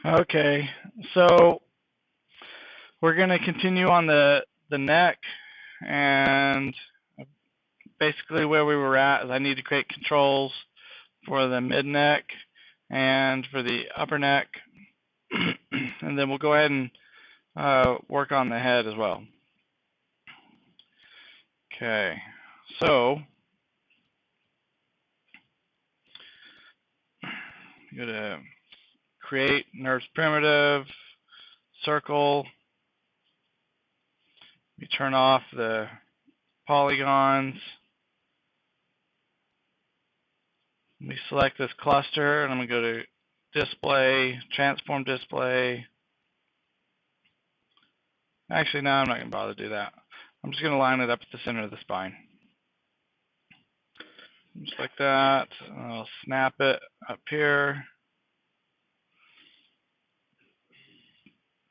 Okay, so we're going to continue on the neck, and basically where we were at is I need to create controls for the mid neck and for the upper neck, and then we'll go ahead and work on the head as well. Okay, so go to create nerves primitive, circle. We turn off the polygons. We select this cluster, and I'm going to go to display, transform display. Actually, no, I'm not going to bother to do that. I'm just going to line it up at the center of the spine. Just like that. I'll snap it up here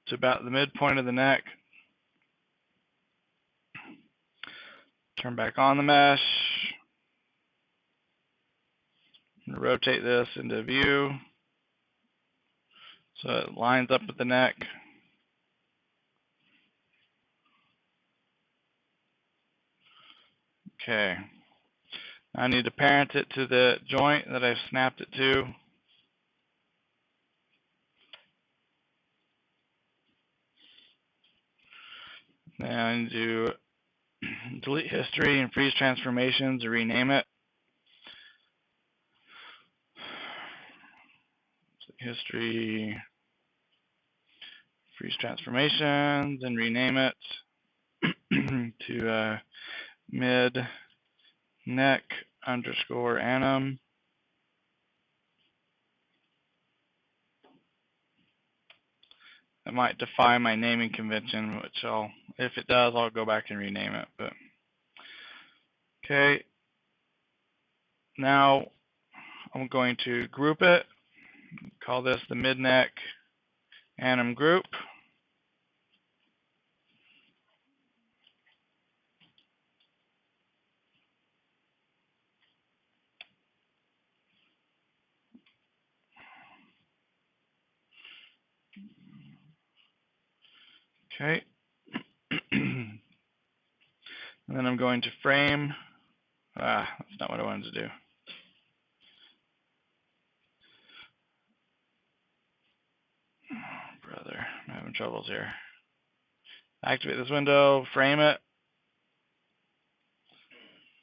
to about the midpoint of the neck. Turn back on the mesh. Rotate this into view so it lines up with the neck. Okay. I need to parent it to the joint that I've snapped it to. Now I need to delete history and freeze transformations or rename it. History, freeze transformations, and rename it to mid neck underscore anim. That might defy my naming convention, which if it does, I'll go back and rename it. But okay, now I'm going to group it. Call this the mid neck anim group. Okay. And then I'm going to frame. That's not what I wanted to do. Oh, brother, I'm having troubles here. Activate this window, frame it,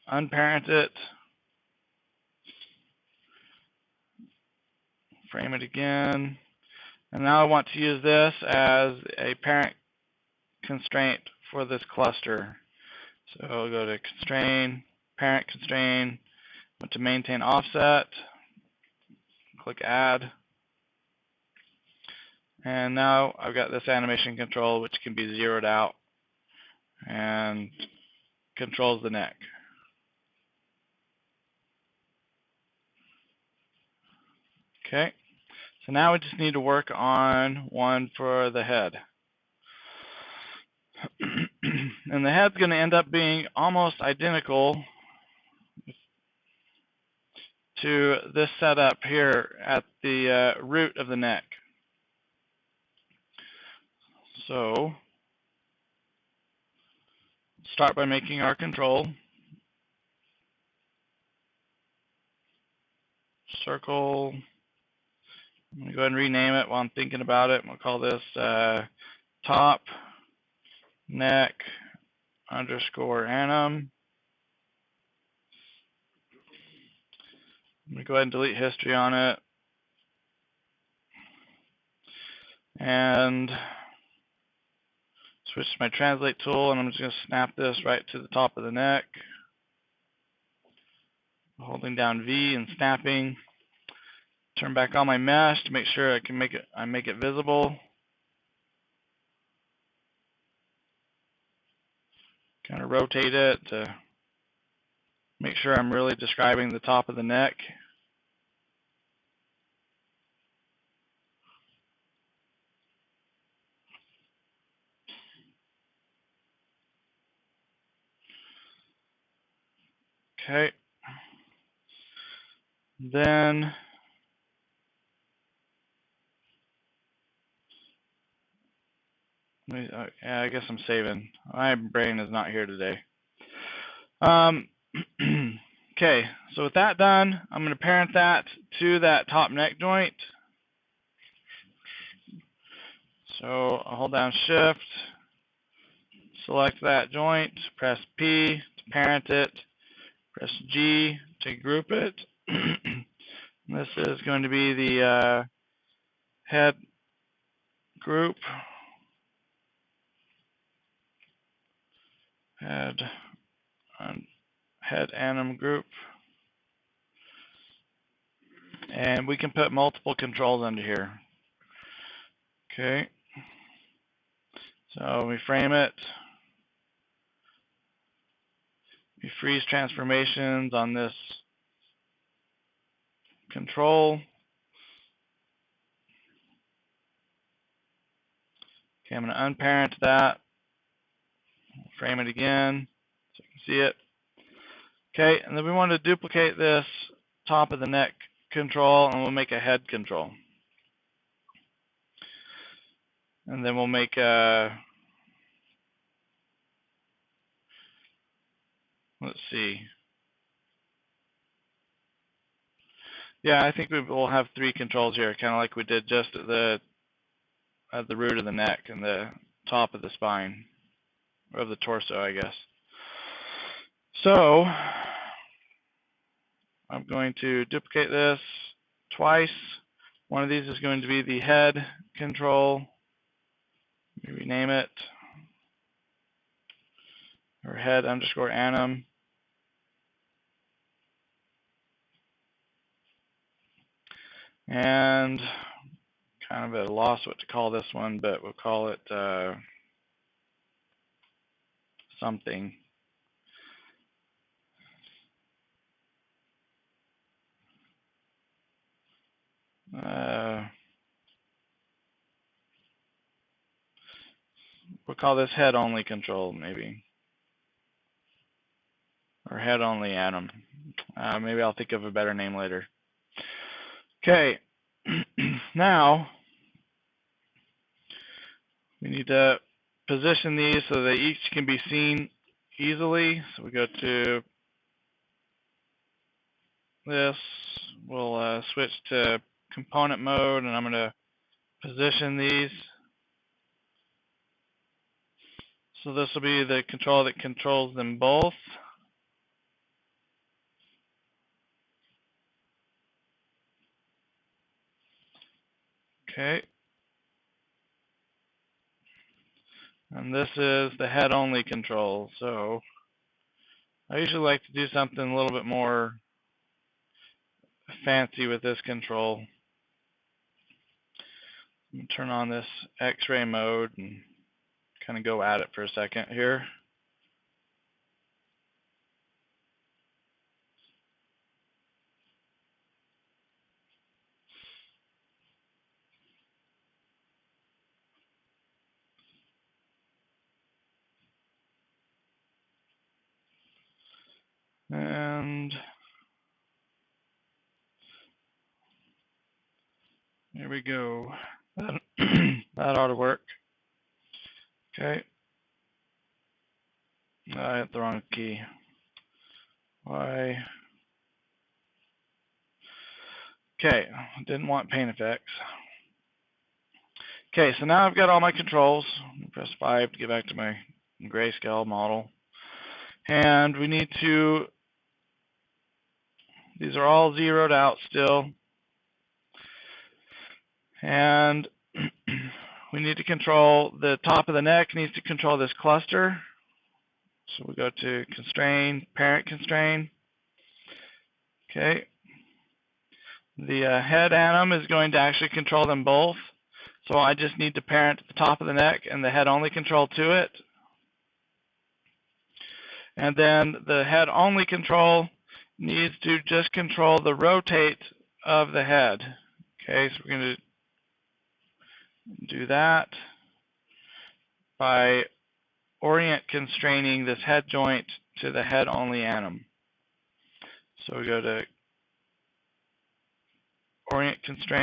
unparent it, frame it again, and now I want to use this as a parent constraint for this cluster. So I'll go to constrain, parent constrain, want to maintain offset, click add, and now I've got this animation control which can be zeroed out and controls the neck. Okay, so now we just need to work on one for the head. And the head's going to end up being almost identical to this setup here at the root of the neck. So start by making our control. Circle. I'm going to go ahead and rename it while I'm thinking about it. We'll call this top neck underscore anim. I'm going to go ahead and delete history on it. And switch to my translate tool, and I'm just going to snap this right to the top of the neck. Holding down V and snapping. Turn back on my mesh to make sure I make it visible. Kind of rotate it to make sure I'm really describing the top of the neck. Okay. Then Yeah, I guess I'm saving. My brain is not here today. Okay, so with that done, I'm going to parent that to that top neck joint. So I'll hold down Shift, select that joint, press P to parent it, press G to group it. This is going to be the head group, head anim group, and we can put multiple controls under here. Okay, so we frame it. We freeze transformations on this control. Okay, I'm going to unparent that. Frame it again so you can see it. Okay, and then we want to duplicate this top of the neck control, and we'll make a head control. And then we'll make a, let's see. Yeah, I think we will have 3 controls here, kind of like we did just at the root of the neck and the top of the spine, or of the torso, I guess. So I'm going to duplicate this twice. One of these is going to be the head control. Let me rename it, or head underscore anim. And kind of at a loss what to call this one, but we'll call it something. We'll call this head only control, maybe, or head only anim. Maybe I'll think of a better name later. Okay, now we need to position these so that each can be seen easily. So we go to this, we'll switch to component mode, and I'm going to position these. So this will be the control that controls them both. Okay. And this is the head only control. So I usually like to do something a little bit more fancy with this control. I'm going to turn on this X-ray mode and kind of go at it for a second here. And here we go. That ought to work. Okay. I hit the wrong key. Why? Okay, didn't want paint effects. Okay, so now I've got all my controls. Press 5 to get back to my grayscale model. And we need to, these are all zeroed out still. And we need to control the top of the neck, needs to control this cluster. So we go to constrain, parent constrain. Okay. The head anim is going to actually control them both. So I just need to parent the top of the neck and the head only control to it. And then the head only control needs to just control the rotate of the head. Okay, so we're going to do that by orient constraining this head joint to the head only anim. So we go to orient constraint.